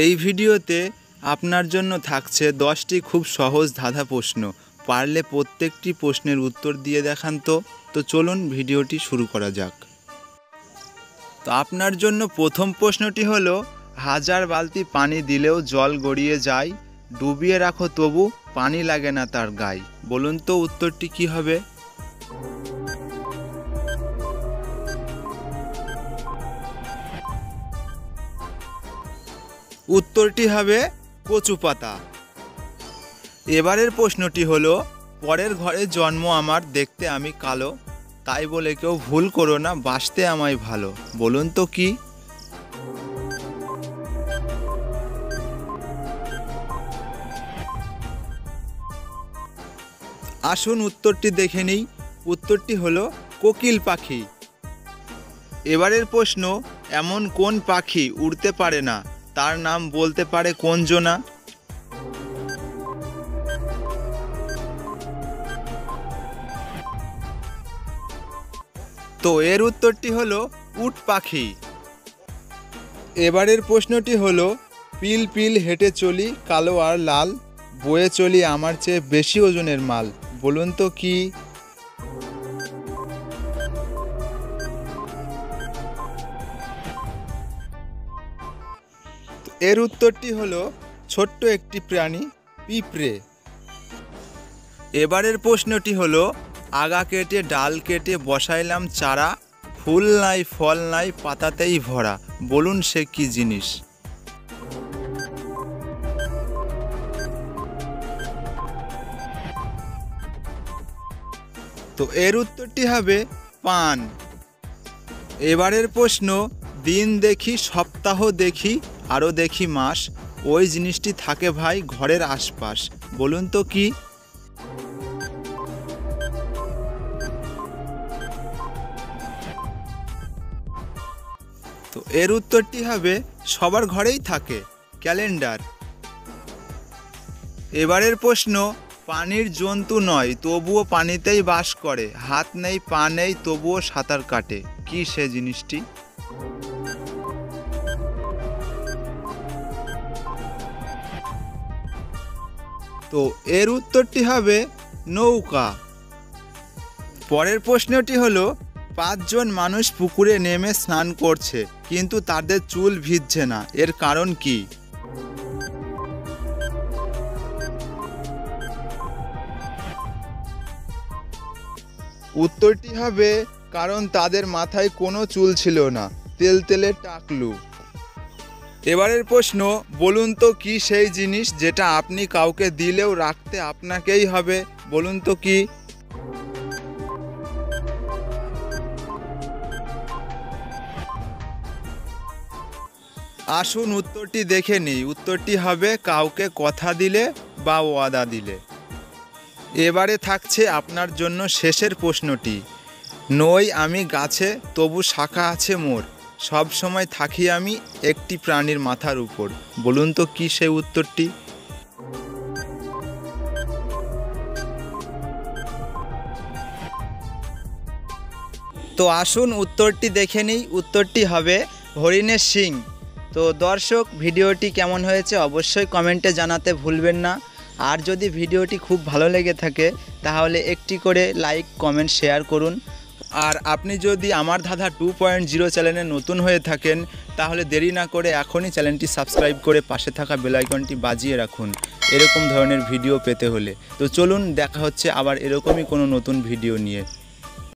এই ভিডিওতে আপনার জন্য থাকছে 10টি খুব সহজ ধাঁধা প্রশ্ন। পারলে প্রত্যেকটি প্রশ্নের উত্তর দিয়ে দেখান তো চলুন ভিডিওটি শুরু করা যাক। তো আপনার জন্য প্রথম প্রশ্নটি হলো, 1000 বালতি পানি দিলেও জল গড়িয়ে যায়, ডুবিয়ে রাখো তবু পানি লাগে না তার গায়ে। বলুন তো উত্তরটি কি হবে? উত্তরটি হবে কচু পাতা। এবারের প্রশ্নটি হলো, পরের ঘরে জন্ম আমার, দেখতে আমি কালো, তাই বলে কেউ ভুল করো না, বাসতে আমায় ভালো। বলুন তো কি? আসুন উত্তরটি দেখে নিই। উত্তরটি হলো কোকিল পাখি। এবারের প্রশ্ন, এমন কোন পাখি উড়তে পারে না, তার নাম বলতে পারে কোন জোনা? তো এর উত্তরটি হলো উট পাখি। এবারের প্রশ্নটি হলো, পিল পিল হেঁটে চলি কালো আর লাল, বয়ে চলি আমার চেয়ে বেশি ওজনের মাল। বলুন তো কি? এর উত্তরটি হলো ছোট্ট একটি প্রাণী, পিঁপড়ে। এবারের প্রশ্নটি হলো, আগা কেটে ডাল কেটে বসাইলাম চারা, ফুল নাই ফল নাই পাতাতেই ভরা। বলুন সে কি জিনিস? তো এর উত্তরটি হবে পান। এবারের প্রশ্ন, দিন দেখি সপ্তাহ দেখি আরও দেখি মাস, ওই জিনিসটি থাকে ভাই ঘরের আশপাশ। বলুন তো কি? তো এর উত্তরটি হবে সবার ঘরেই থাকে, ক্যালেন্ডার। এবারের প্রশ্ন, পানির জন্তু নয় তবুও পানিতেই বাস করে, হাত নেই পা নেই তবুও সাঁতার কাটে, কি সে জিনিসটি? তো এর উত্তরটি হবে নৌকা। পরের প্রশ্নটি হলো, 5 জন মানুষ পুকুরে নেমে স্নান করছে কিন্তু তাদের চুল ভিজছে না, এর কারণ কি? উত্তরটি হবে কারণ তাদের মাথায় কোনো চুল ছিল না, তেলতেলে টাকলু। এবারের প্রশ্ন, বলুন তো কি সেই জিনিস যেটা আপনি কাউকে দিলেও রাখতে আপনাকেই হবে? বলুন তো কি? আসুন উত্তরটি দেখে নিই। উত্তরটি হবে কাউকে কথা দিলে বা ওয়াদা দিলে। এবারে থাকছে আপনার জন্য শেষের প্রশ্নটি, নই আমি গাছে তবু শাখা আছে মোর, সব সময় থাকি আমি একটি প্রাণীর মাথার উপর। বলুন তো কি সেই উত্তরটি? তো আসুন উত্তরটি দেখে নিই। উত্তরটি হবে হরিণের শিং। তো দর্শক, ভিডিওটি কেমন হয়েছে অবশ্যই কমেন্টে জানাতে ভুলবেন না। আর যদি ভিডিওটি খুব ভালো লেগে থাকে তাহলে একটি করে লাইক কমেন্ট শেয়ার করুন। আর আপনি যদি আমার ধাঁধা 2.0 চ্যানেলে নতুন হয়ে থাকেন তাহলে দেরি না করে এখনই চ্যানেলটি সাবস্ক্রাইব করে পাশে থাকা বেল আইকনটি বাজিয়ে রাখুন এরকম ধরনের ভিডিও পেতে হলে। তো চলুন দেখা হচ্ছে আবার এরকমই কোনো নতুন ভিডিও নিয়ে।